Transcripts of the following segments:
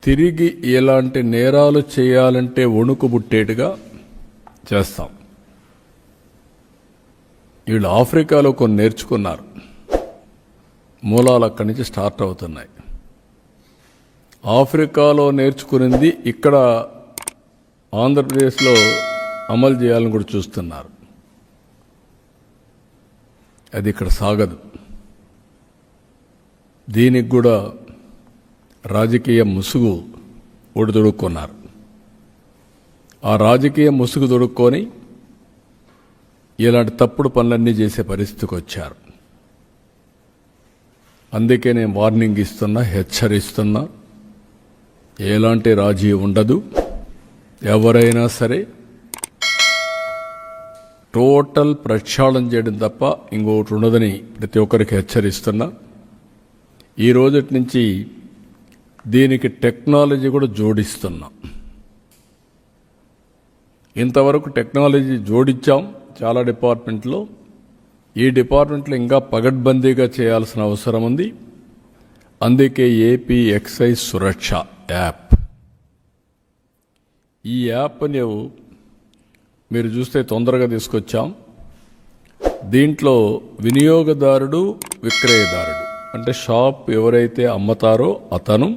తిరిగి ఎలాంటి నేరాలు చేయాలంటే వణుకు పుట్టేట్టుగా చేస్తాం. వీళ్ళు ఆఫ్రికాలో కొన్ని నేర్చుకున్నారు, మూలాలు అక్కడి నుంచి స్టార్ట్ అవుతున్నాయి. ఆఫ్రికాలో నేర్చుకునింది ఇక్కడ ఆంధ్రప్రదేశ్లో అమలు చేయాలని కూడా చూస్తున్నారు. అది ఇక్కడ సాగదు. దీనికి కూడా రాజకీయ ముసుగు ఒడిదొడుక్కున్నారు. ఆ రాజకీయ ముసుగు దొడుక్కొని ఇలాంటి తప్పుడు పనులన్నీ చేసే పరిస్థితికి వచ్చారు. అందుకే నేను వార్నింగ్ ఇస్తున్నా, హెచ్చరిస్తున్నా, ఎలాంటి రాజీ ఉండదు. ఎవరైనా సరే టోటల్ ప్రక్షాళన చేయడం తప్ప ఇంకొకటి ఉండదని ప్రతి ఒక్కరికి హెచ్చరిస్తున్నా. ఈ రోజటి నుంచి దీనికి టెక్నాలజీ కూడా జోడిస్తున్నాం. ఇంతవరకు టెక్నాలజీ జోడించాం చాలా డిపార్ట్మెంట్లో. ఈ డిపార్ట్మెంట్లో ఇంకా పగడ్బందీగా చేయాల్సిన అవసరం ఉంది. అందుకే ఏపీ ఎక్సైజ్ సురక్ష యాప్, ఈ యాప్ని మీరు చూస్తే తొందరగా తీసుకొచ్చాం. దీంట్లో వినియోగదారుడు, విక్రయదారుడు అంటే షాప్ ఎవరైతే అమ్ముతారో అతను,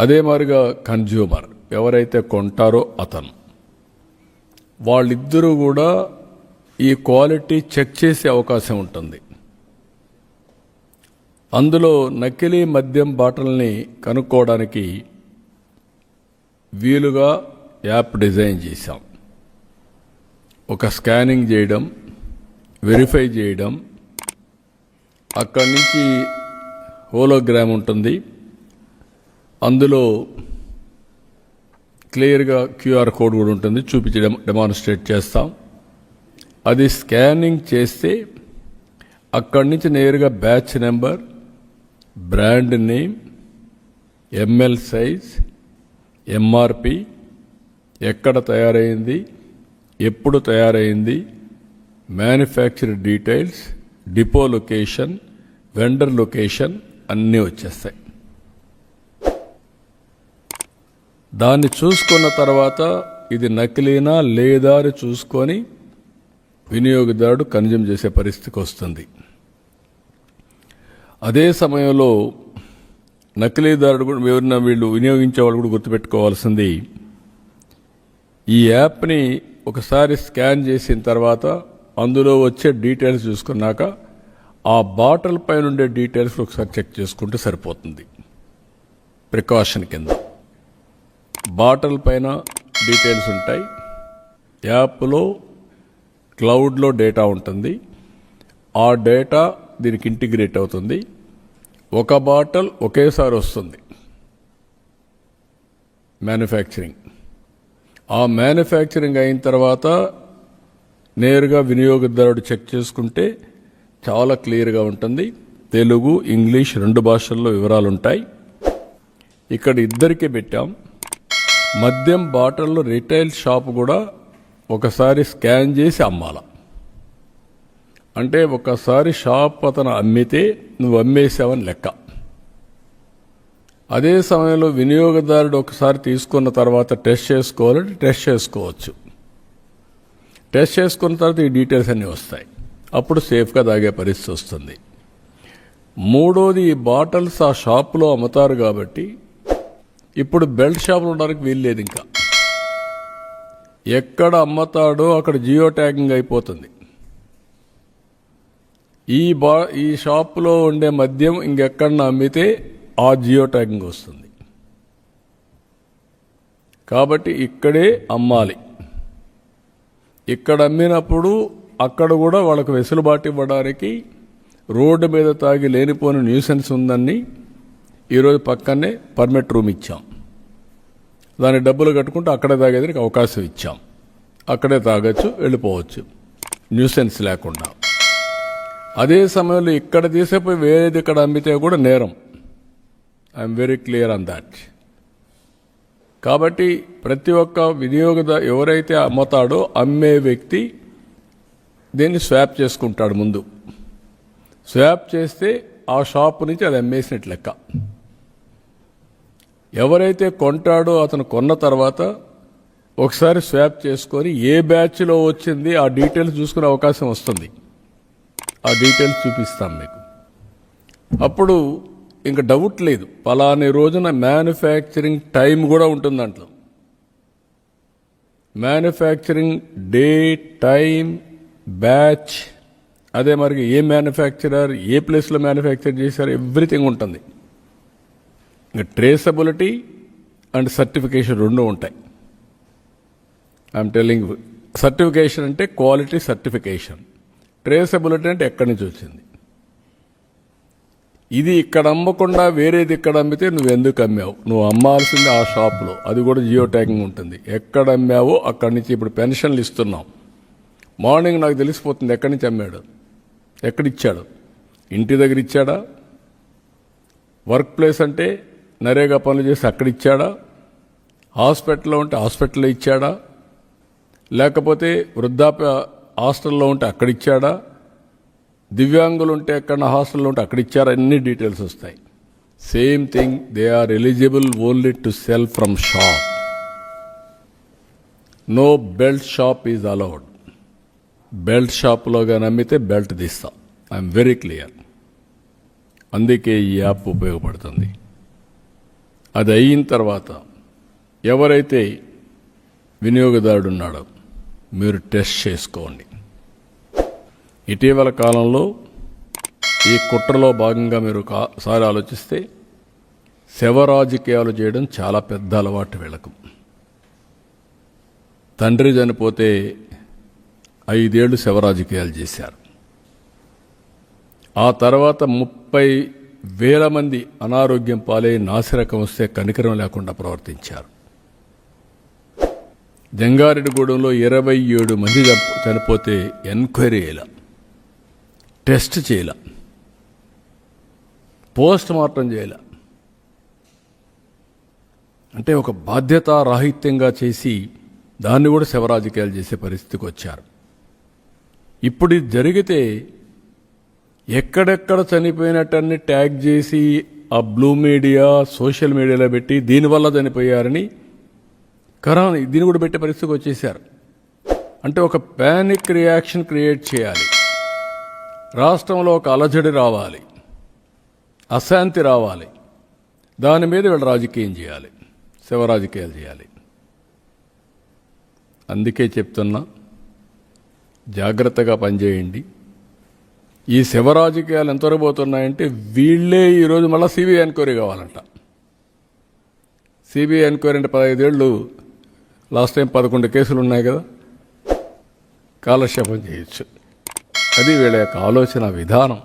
అదే మాదిరిగా కన్జ్యూమర్ ఎవరైతే కొంటారో అతను, వాళ్ళిద్దరూ కూడా ఈ క్వాలిటీ చెక్ చేసే అవకాశం ఉంటుంది. అందులో నకిలీ మద్యం బాటిల్ని కనుక్కోవడానికి వీలుగా యాప్ డిజైన్ చేశాం. ఒక స్కానింగ్ చేయడం, వెరిఫై చేయడం, అక్కడి నుంచి హోలోగ్రామ్ ఉంటుంది, అందులో క్లియర్గా క్యూఆర్ కోడ్ కూడా ఉంటుంది, చూపించి డెమాన్స్ట్రేట్ చేస్తాం. అది స్కానింగ్ చేస్తే అక్కడి నుంచి నేరుగా batch number, brand name, ML size, MRP, ఎక్కడ తయారైంది, ఎప్పుడు తయారైంది, manufacture details, depot location, vendor location అన్నీ వచ్చేస్తాయి. దాన్ని చూసుకున్న తర్వాత ఇది నకిలీనా లేదా అని చూసుకొని వినియోగదారుడు కన్జ్యూమ్ చేసే పరిస్థితికి వస్తుంది. అదే సమయంలో నకిలీదారుడు కూడా ఎవరైనా వీళ్ళు వినియోగించే వాళ్ళు కూడా గుర్తుపెట్టుకోవాల్సింది, ఈ యాప్ని ఒకసారి స్కాన్ చేసిన తర్వాత అందులో వచ్చే డీటెయిల్స్ చూసుకున్నాక ఆ బాటిల్ పైన ఉండే డీటెయిల్స్ ఒకసారి చెక్ చేసుకుంటే సరిపోతుంది. ప్రికాషన్ కింద బాటిల్ పైన డీటెయిల్స్ ఉంటాయి, యాప్లో క్లౌడ్లో డేటా ఉంటుంది, ఆ డేటా దీనికి ఇంటిగ్రేట్ అవుతుంది. ఒక బాటిల్ ఒకేసారి వస్తుంది మ్యానుఫ్యాక్చరింగ్. ఆ మ్యానుఫ్యాక్చరింగ్ అయిన తర్వాత నేరుగా వినియోగదారుడు చెక్ చేసుకుంటే చాలా క్లియర్గా ఉంటుంది. తెలుగు, ఇంగ్లీష్ 2 భాషల్లో వివరాలు ఉంటాయి. ఇక్కడ ఇద్దరికీ పెట్టాం. మద్యం బాటిల్లో రిటైల్ షాప్ కూడా ఒకసారి స్కాన్ చేసి అమ్మాల. అంటే ఒకసారి షాప్ అతను అమ్మితే నువ్వు అమ్మేసావని లెక్క. అదే సమయంలో వినియోగదారుడు ఒకసారి తీసుకున్న తర్వాత టెస్ట్ చేసుకోవాలంటే టెస్ట్ చేసుకోవచ్చు. టెస్ట్ చేసుకున్న తర్వాత ఈ డీటెయిల్స్ అన్నీ వస్తాయి. అప్పుడు సేఫ్గా తాగే పరిస్థితి వస్తుంది. మూడోది, ఈ బాటిల్స్ ఆ షాపులో అమ్ముతారు కాబట్టి ఇప్పుడు బెల్ట్ షాపులు ఉండడానికి వీల్లేదు. ఇంకా ఎక్కడ అమ్ముతాడో అక్కడ జియో ట్యాగింగ్ అయిపోతుంది. ఈ షాపులో ఉండే మద్యం ఇంకెక్కడన్నా అమ్మితే ఆ జియో ట్యాగింగ్ వస్తుంది. కాబట్టి ఇక్కడే అమ్మాలి. ఇక్కడ అమ్మినప్పుడు అక్కడ కూడా వాళ్ళకు వెసులుబాటు ఇవ్వడానికి రోడ్డు మీద తాగి లేనిపోని న్యూసెన్స్ ఉందని ఈరోజు పక్కనే పర్మిట్ రూమ్ ఇచ్చాం. దాని డబ్బులు కట్టుకుంటూ అక్కడే తాగేదానికి అవకాశం ఇచ్చాం. అక్కడే తాగొచ్చు, వెళ్ళిపోవచ్చు న్యూసెన్స్ లేకుండా. అదే సమయంలో ఇక్కడ తీసేపోయి వేరేది ఇక్కడ అమ్మితే కూడా నేరం. I'm very clear on that. కాబట్టి ప్రతి ఒక్క వినియోగదారు ఎవరైతే అమ్ముతాడో అమ్మే వ్యక్తి దీన్ని స్వాప్ చేసుకుంటాడు. ముందు స్వాప్ చేస్తే ఆ షాప్ నుంచి అది అమ్మేసినట్లు లెక్క. ఎవరైతే కొంటాడో అతను కొన్న తర్వాత ఒకసారి స్వాప్ చేసుకొని ఏ బ్యాచ్లో వచ్చింది ఆ డీటెయిల్స్ చూసుకునే అవకాశం వస్తుంది. ఆ డీటెయిల్స్ చూపిస్తాం మీకు. అప్పుడు ఇంకా డౌట్ లేదు, పలాని రోజున మ్యానుఫ్యాక్చరింగ్ టైం కూడా ఉంటుంది దాంట్లో. మ్యానుఫ్యాక్చరింగ్ డే, టైం, బ్యాచ్, అదే మరి ఏ మ్యానుఫ్యాక్చరర్, ఏ ప్లేస్లో మ్యానుఫ్యాక్చర్ చేశారు, ఎవ్రీథింగ్ ఉంటుంది. ఇంకా ట్రేసబిలిటీ అండ్ సర్టిఫికేషన్ రెండు ఉంటాయి. ఐఎమ్ టెల్లింగ్, సర్టిఫికేషన్ అంటే క్వాలిటీ సర్టిఫికేషన్, ట్రేసబిలిటీ అంటే ఎక్కడి నుంచి వచ్చింది. ఇది ఇక్కడ అమ్మకుండా వేరేది ఇక్కడ అమ్మితే నువ్వు ఎందుకు అమ్మావు, నువ్వు అమ్మాల్సింది ఆ షాప్లో, అది కూడా జియో ట్యాగింగ్ ఉంటుంది. ఎక్కడ అమ్మావో అక్కడి నుంచి. ఇప్పుడు పెన్షన్లు ఇస్తున్నాం, మార్నింగ్ నాకు తెలిసిపోతుంది ఎక్కడి నుంచి అమ్మాడు, ఎక్కడిచ్చాడు, ఇంటి దగ్గర ఇచ్చాడా, వర్క్ ప్లేస్ అంటే నరేగా పనులు చేసి అక్కడ ఇచ్చాడా, హాస్పిటల్లో ఉంటే హాస్పిటల్లో ఇచ్చాడా, లేకపోతే వృద్ధాప్య హాస్టల్లో ఉంటే అక్కడ ఇచ్చాడా, దివ్యాంగులు ఉంటే ఎక్కడ హాస్టల్లో ఉంటే అక్కడ ఇచ్చారా, అన్ని డీటెయిల్స్ వస్తాయి. Same thing, they are eligible only to sell from shop. No belt shop is allowed. Belt షాప్లో కానీ అమ్మితే బెల్ట్ తీస్తా. I'm very clear. అందుకే ఈ యాప్ ఉపయోగపడుతుంది. అది అయిన తర్వాత ఎవరైతే వినియోగదారుడు ఉన్నాడో మీరు టెస్ట్ చేసుకోండి. ఇటీవల కాలంలో ఈ కుట్రలో భాగంగా మీరు ఒకసారి ఆలోచిస్తే శవ రాజకీయాలు చేయడం చాలా పెద్ద అలవాటు వీళ్ళకు. తండ్రి చనిపోతే 5 ఏళ్లు శవ రాజకీయాలు చేశారు. ఆ తర్వాత 30,000 మంది అనారోగ్యం పాలై నాసిరకం వస్తే కనికరం లేకుండా ప్రవర్తించారు. జంగారెడ్డిగూడెంలో 27 మంది చనిపోతే ఎంక్వైరీ చేయాల, టెస్ట్ చేయాల, పోస్ట్ మార్టం చేయాల. అంటే ఒక బాధ్యతారాహిత్యంగా చేసి దాన్ని కూడా శవరాజకీయాలు చేసే పరిస్థితికి వచ్చారు. ఇప్పుడు ఇది జరిగితే ఎక్కడెక్కడ చనిపోయినట్టన్ని ట్యాగ్ చేసి ఆ బ్లూ మీడియా, సోషల్ మీడియాలో పెట్టి దీనివల్ల చనిపోయారని కరోనా దీన్ని కూడా పెట్టే పరిస్థితికి వచ్చేసారు. అంటే ఒక ప్యానిక్ రియాక్షన్ క్రియేట్ చేయాలి, రాష్ట్రంలో ఒక అలజడి రావాలి, అశాంతి రావాలి, దాని మీద వీళ్ళు రాజకీయం చేయాలి, శవ రాజకీయాలు చేయాలి. అందుకే చెప్తున్నా, జాగ్రత్తగా పనిచేయండి. ఈ శవ రాజకీయాలు ఎంతవరకు పోతున్నాయంటే వీళ్ళే ఈరోజు మళ్ళీ సిబిఐ ఎంక్వైరీ కావాలంట. సిబిఐ ఎంక్వైరీ అంటే 15 ఏళ్ళు, లాస్ట్ టైం 11 కేసులు ఉన్నాయి కదా, కాలక్షేపం చేయొచ్చు. అది వీళ్ళ యొక్క ఆలోచన విధానం.